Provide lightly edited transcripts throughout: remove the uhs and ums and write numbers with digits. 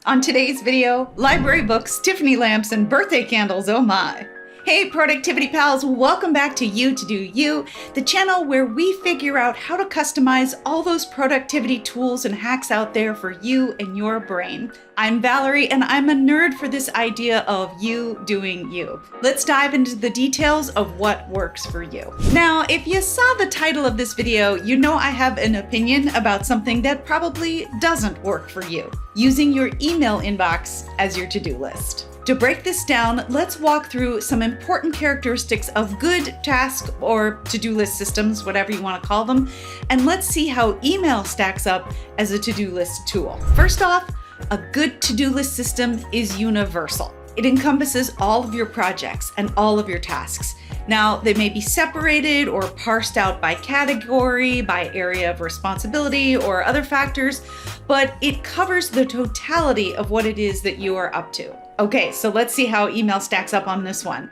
On today's video, library books, Tiffany lamps, and birthday candles, oh my. Hey productivity pals, welcome back to You to Do You, the channel where we figure out how to customize all those productivity tools and hacks out there for you and your brain. I'm Valerie and I'm a nerd for this idea of you doing you. Let's dive into the details of what works for you. Now, if you saw the title of this video, you know I have an opinion about something that probably doesn't work for you, using your email inbox as your to-do list. To break this down, let's walk through some important characteristics of good task or to-do list systems, whatever you want to call them, and let's see how email stacks up as a to-do list tool. First off, a good to-do list system is universal. It encompasses all of your projects and all of your tasks. Now, they may be separated or parsed out by category, by area of responsibility, or other factors, but it covers the totality of what it is that you are up to. Okay, so let's see how email stacks up on this one.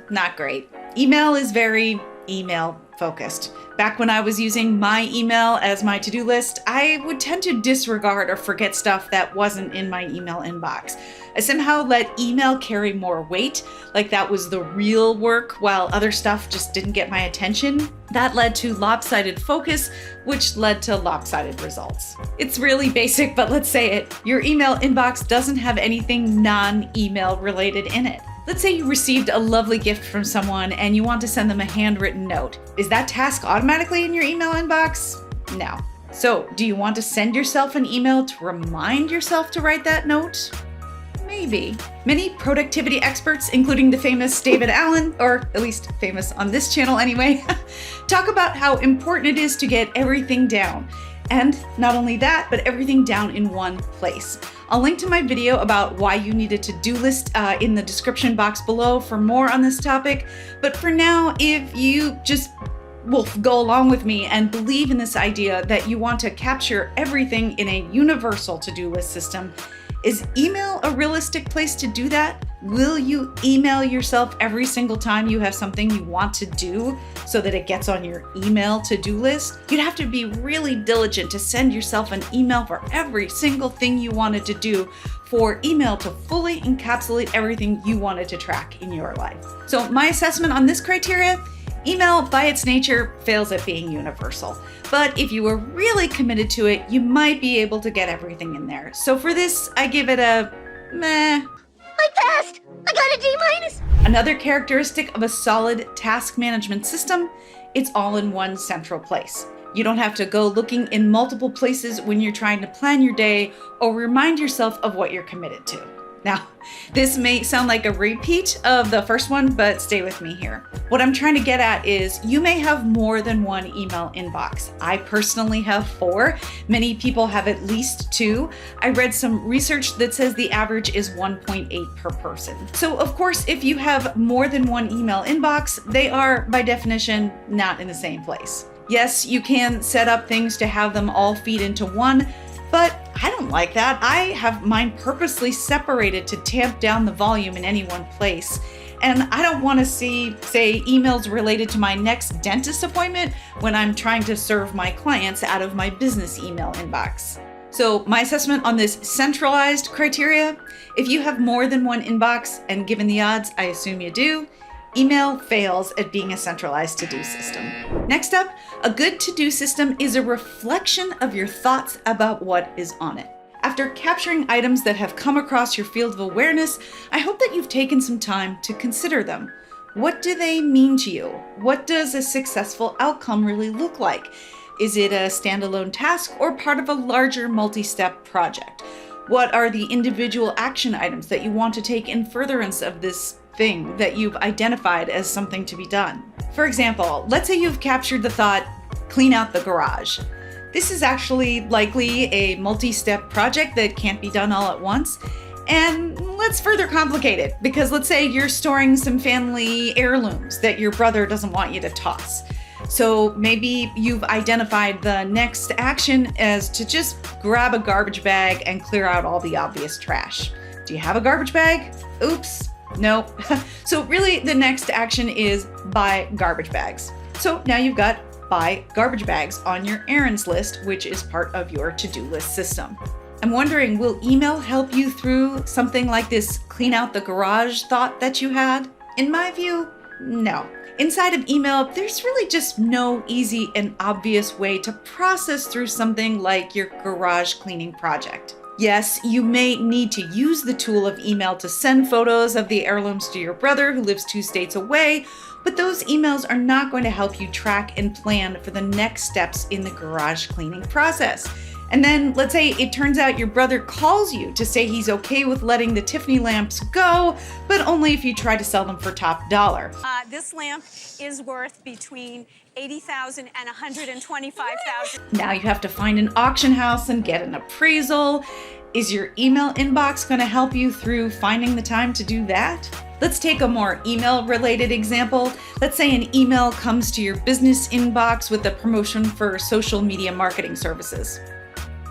Not great. Email is very email focused. Back when I was using my email as my to-do list, I would tend to disregard or forget stuff that wasn't in my email inbox. I somehow let email carry more weight, like that was the real work, while other stuff just didn't get my attention. That led to lopsided focus, which led to lopsided results. It's really basic, but let's say it. Your email inbox doesn't have anything non-email related in it. Let's say you received a lovely gift from someone and you want to send them a handwritten note. Is that task automatically in your email inbox? No. So, do you want to send yourself an email to remind yourself to write that note? Maybe. Many productivity experts, including the famous David Allen, or at least famous on this channel anyway, talk about how important it is to get everything down. And not only that, but everything down in one place. I'll link to my video about why you need a to-do list in the description box below for more on this topic. But for now, if you just will go along with me and believe in this idea that you want to capture everything in a universal to-do list system, is email a realistic place to do that? Will you email yourself every single time you have something you want to do so that it gets on your email to-do list? You'd have to be really diligent to send yourself an email for every single thing you wanted to do for email to fully encapsulate everything you wanted to track in your life. So my assessment on this criteria, email by its nature fails at being universal. But if you were really committed to it, you might be able to get everything in there. So for this, I give it a meh. I passed! I got a D-. Another characteristic of a solid task management system, it's all in one central place. You don't have to go looking in multiple places when you're trying to plan your day or remind yourself of what you're committed to. Now, this may sound like a repeat of the first one, but stay with me here. What I'm trying to get at is you may have more than one email inbox. I personally have 4. Many people have at least 2. I read some research that says the average is 1.8 per person. So of course, if you have more than one email inbox, they are by definition not in the same place. Yes, you can set up things to have them all feed into one, but I don't like that. I have mine purposely separated to tamp down the volume in any one place. And I don't want to see, say, emails related to my next dentist appointment when I'm trying to serve my clients out of my business email inbox. So my assessment on this centralized criteria, if you have more than one inbox, and given the odds, I assume you do, email fails at being a centralized to-do system. Next up, a good to-do system is a reflection of your thoughts about what is on it. After capturing items that have come across your field of awareness, I hope that you've taken some time to consider them. What do they mean to you? What does a successful outcome really look like? Is it a standalone task or part of a larger multi-step project? What are the individual action items that you want to take in furtherance of this thing that you've identified as something to be done? For example, let's say you've captured the thought, clean out the garage. This is actually likely a multi-step project that can't be done all at once. And let's further complicate it, because let's say you're storing some family heirlooms that your brother doesn't want you to toss. So maybe you've identified the next action as to just grab a garbage bag and clear out all the obvious trash. Do you have a garbage bag? Oops. No. So really the next action is buy garbage bags. So now you've got buy garbage bags on your errands list, which is part of your to-do list system. I'm wondering, will email help you through something like this clean out the garage thought that you had? In my view, no. Inside of email, there's really just no easy and obvious way to process through something like your garage cleaning project. Yes, you may need to use the tool of email to send photos of the heirlooms to your brother who lives 2 states away, but those emails are not going to help you track and plan for the next steps in the garage cleaning process. And then let's say it turns out your brother calls you to say he's okay with letting the Tiffany lamps go, but only if you try to sell them for top dollar. This lamp is worth between $80,000 and $125,000. Now you have to find an auction house and get an appraisal. Is your email inbox going to help you through finding the time to do that? Let's take a more email-related example. Let's say an email comes to your business inbox with a promotion for social media marketing services.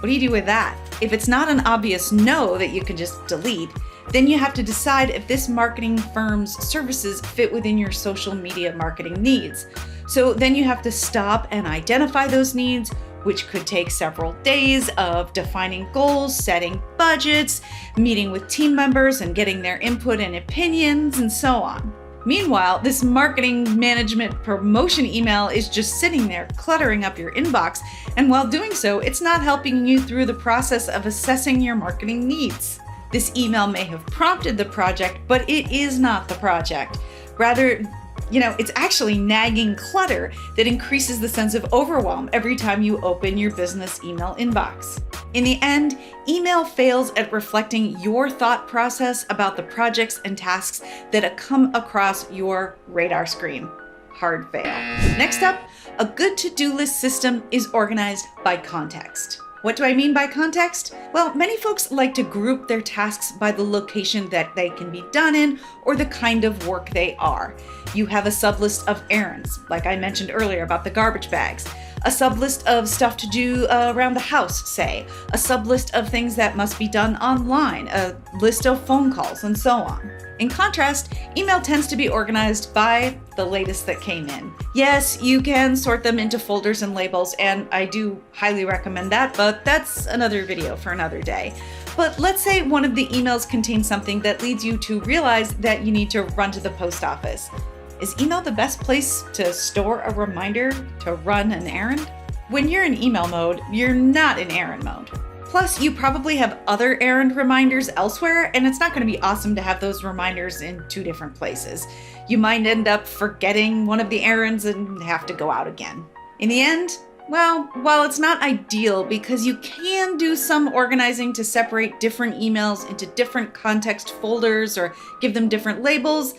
What do you do with that? If it's not an obvious no that you can just delete, then you have to decide if this marketing firm's services fit within your social media marketing needs. So then you have to stop and identify those needs, which could take several days of defining goals, setting budgets, meeting with team members and getting their input and opinions, and so on. Meanwhile, this marketing management promotion email is just sitting there cluttering up your inbox, and while doing so, it's not helping you through the process of assessing your marketing needs. This email may have prompted the project, but it is not the project. Rather, it's actually nagging clutter that increases the sense of overwhelm every time you open your business email inbox. In the end, email fails at reflecting your thought process about the projects and tasks that come across your radar screen. Hard fail. Next up, a good to-do list system is organized by context. What do I mean by context? Well, many folks like to group their tasks by the location that they can be done in or the kind of work they are. You have a sublist of errands, like I mentioned earlier about the garbage bags, a sublist of stuff to do around the house, say, a sublist of things that must be done online, a list of phone calls, and so on. In contrast, email tends to be organized by the latest that came in. Yes, you can sort them into folders and labels, and I do highly recommend that, but that's another video for another day. But let's say one of the emails contains something that leads you to realize that you need to run to the post office. Is email the best place to store a reminder to run an errand? When you're in email mode, you're not in errand mode. Plus, you probably have other errand reminders elsewhere, and it's not going to be awesome to have those reminders in 2 different places. You might end up forgetting one of the errands and have to go out again. In the end, well, while it's not ideal because you can do some organizing to separate different emails into different context folders or give them different labels,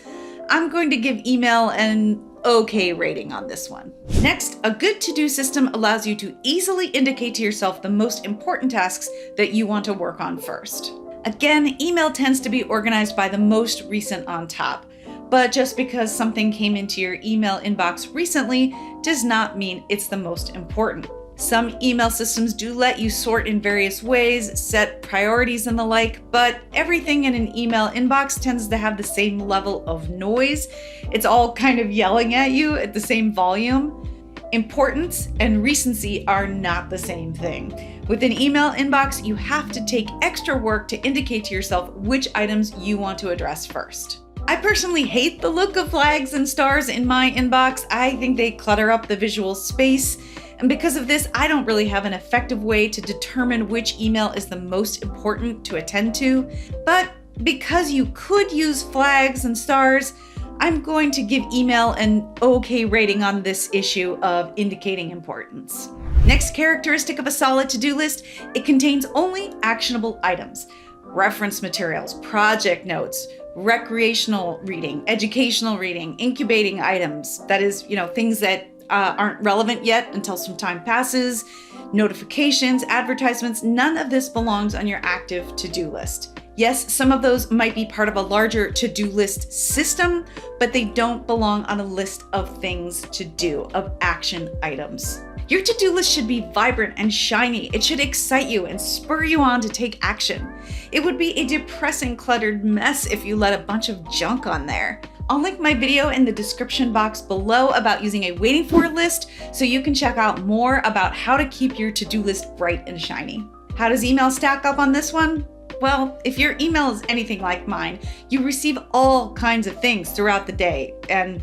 I'm going to give email an okay rating on this one. Next, a good to-do system allows you to easily indicate to yourself the most important tasks that you want to work on first. Again, email tends to be organized by the most recent on top, but just because something came into your email inbox recently does not mean it's the most important. Some email systems do let you sort in various ways, set priorities and the like, but everything in an email inbox tends to have the same level of noise. It's all kind of yelling at you at the same volume. Importance and recency are not the same thing. With an email inbox, you have to take extra work to indicate to yourself which items you want to address first. I personally hate the look of flags and stars in my inbox. I think they clutter up the visual space. And because of this, I don't really have an effective way to determine which email is the most important to attend to. But because you could use flags and stars, I'm going to give email an okay rating on this issue of indicating importance. Next characteristic of a solid to-do list, it contains only actionable items. Reference materials, project notes, recreational reading, educational reading, incubating items, that is, things that aren't relevant yet until some time passes, notifications, advertisements, none of this belongs on your active to-do list. Yes, some of those might be part of a larger to-do list system, but they don't belong on a list of things to do, of action items. Your to-do list should be vibrant and shiny. It should excite you and spur you on to take action. It would be a depressing, cluttered mess if you let a bunch of junk on there. I'll link my video in the description box below about using a waiting for list so you can check out more about how to keep your to-do list bright and shiny. How does email stack up on this one? Well, if your email is anything like mine, you receive all kinds of things throughout the day, and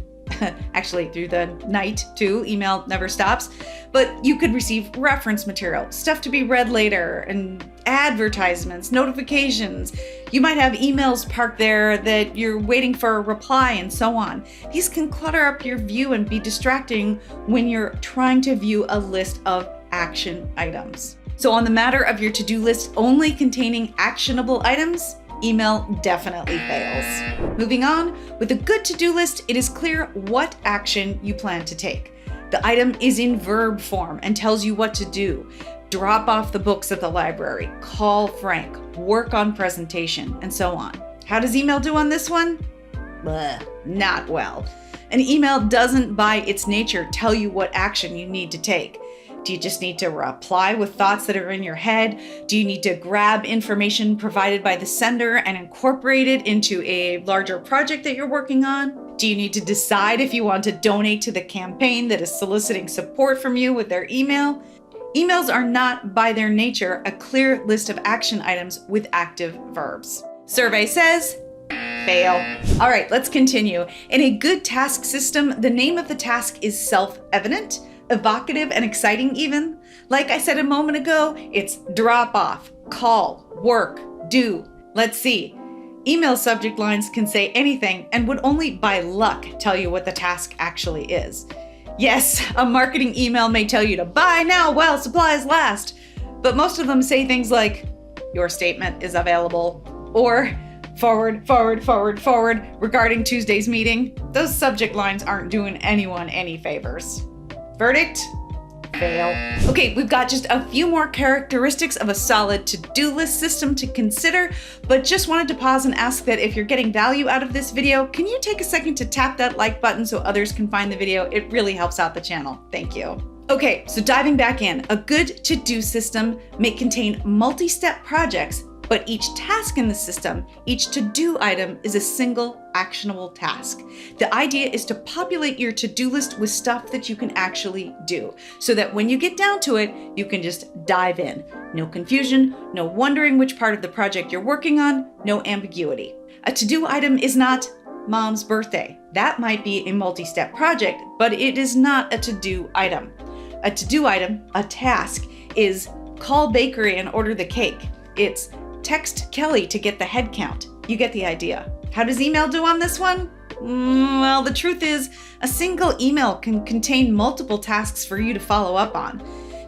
actually through the night too. Email never stops. But you could receive reference material, stuff to be read later, and advertisements, notifications. You might have emails parked there that you're waiting for a reply, and so on. These can clutter up your view and be distracting when you're trying to view a list of action items. So on the matter of your to-do list only containing actionable items, email definitely fails. Moving on, with a good to-do list, it is clear what action you plan to take. The item is in verb form and tells you what to do. Drop off the books at the library, call Frank, work on presentation, and so on. How does email do on this one? Not well. An email doesn't by its nature tell you what action you need to take. Do you just need to reply with thoughts that are in your head? Do you need to grab information provided by the sender and incorporate it into a larger project that you're working on? Do you need to decide if you want to donate to the campaign that is soliciting support from you with their email? Emails are not, by their nature, a clear list of action items with active verbs. Survey says, fail. All right, let's continue. In a good task system, the name of the task is self-evident, evocative and exciting even. Like I said a moment ago, it's drop off, call, work, do. Let's see. Email subject lines can say anything and would only by luck tell you what the task actually is. Yes, a marketing email may tell you to buy now while supplies last, but most of them say things like, your statement is available, or forward regarding Tuesday's meeting. Those subject lines aren't doing anyone any favors. Verdict? Fail. Okay, we've got just a few more characteristics of a solid to-do list system to consider, but just wanted to pause and ask that if you're getting value out of this video, can you take a second to tap that like button so others can find the video? It really helps out the channel. Thank you. Okay, so diving back in, a good to-do system may contain multi-step projects, but each task in the system, each to-do item is a single actionable task. The idea is to populate your to-do list with stuff that you can actually do, so that when you get down to it, you can just dive in. No confusion, no wondering which part of the project you're working on, no ambiguity. A to-do item is not mom's birthday. That might be a multi-step project, but it is not a to-do item. A to-do item, a task, is call bakery and order the cake. It's text Kelly to get the head count. You get the idea. How does email do on this one? Well, the truth is, a single email can contain multiple tasks for you to follow up on.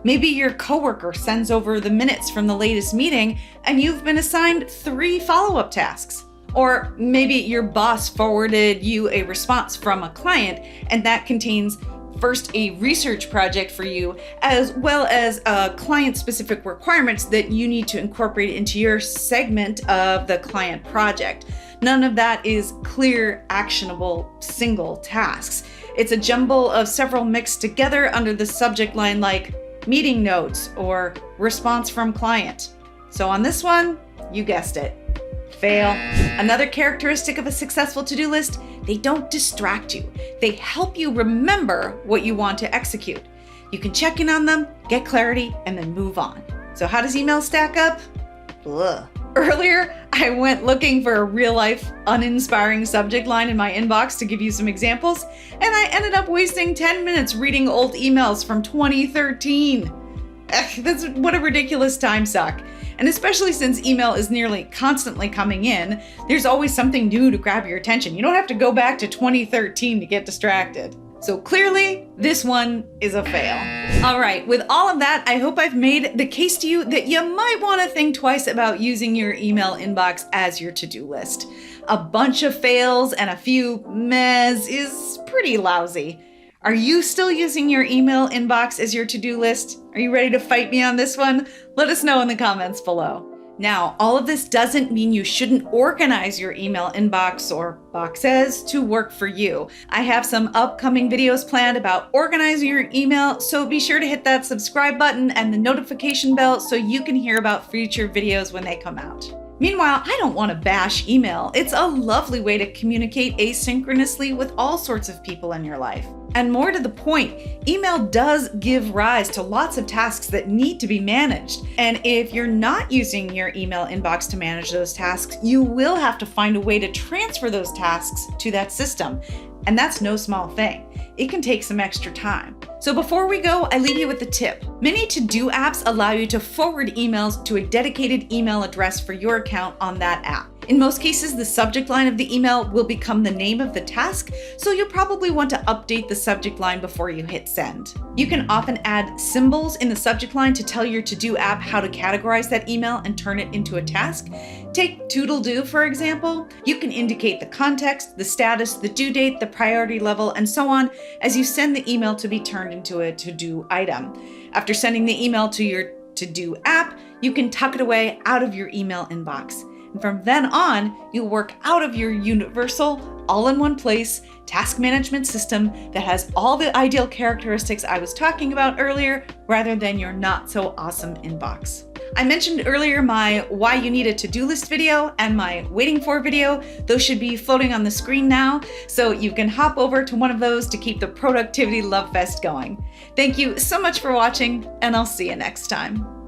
Maybe your coworker sends over the minutes from the latest meeting and you've been assigned 3 follow-up tasks. Or maybe your boss forwarded you a response from a client and that contains first a research project for you, as well as client-specific requirements that you need to incorporate into your segment of the client project. None of that is clear, actionable, single tasks. It's a jumble of several mixed together under the subject line like meeting notes or response from client. So on this one, you guessed it. Fail. Another characteristic of a successful to-do list, they don't distract you. They help you remember what you want to execute. You can check in on them, get clarity, and then move on. So how does email stack up? Ugh. Earlier, I went looking for a real-life, uninspiring subject line in my inbox to give you some examples, and I ended up wasting 10 minutes reading old emails from 2013. What a ridiculous time suck. And especially since email is nearly constantly coming in, there's always something new to grab your attention. You don't have to go back to 2013 to get distracted. So clearly, this one is a fail. All right, with all of that, I hope I've made the case to you that you might want to think twice about using your email inbox as your to-do list. A bunch of fails and a few mehs is pretty lousy. Are you still using your email inbox as your to-do list? Are you ready to fight me on this one? Let us know in the comments below. Now, all of this doesn't mean you shouldn't organize your email inbox or boxes to work for you. I have some upcoming videos planned about organizing your email, so be sure to hit that subscribe button and the notification bell so you can hear about future videos when they come out. Meanwhile, I don't want to bash email. It's a lovely way to communicate asynchronously with all sorts of people in your life. And more to the point, email does give rise to lots of tasks that need to be managed. And if you're not using your email inbox to manage those tasks, you will have to find a way to transfer those tasks to that system. And that's no small thing. It can take some extra time. So before we go, I leave you with a tip. Many to-do apps allow you to forward emails to a dedicated email address for your account on that app. In most cases, the subject line of the email will become the name of the task, so you'll probably want to update the subject line before you hit send. You can often add symbols in the subject line to tell your to-do app how to categorize that email and turn it into a task. Take ToDo, for example. You can indicate the context, the status, the due date, the priority level, and so on as you send the email to be turned into a to-do item. After sending the email to your to-do app, you can tuck it away out of your email inbox. And from then on, you'll work out of your universal, all-in-one place task management system that has all the ideal characteristics I was talking about earlier, rather than your not-so-awesome inbox. I mentioned earlier my why you need a to-do list video and my waiting for video. Those should be floating on the screen now, so you can hop over to one of those to keep the productivity love fest going. Thank you so much for watching, and I'll see you next time.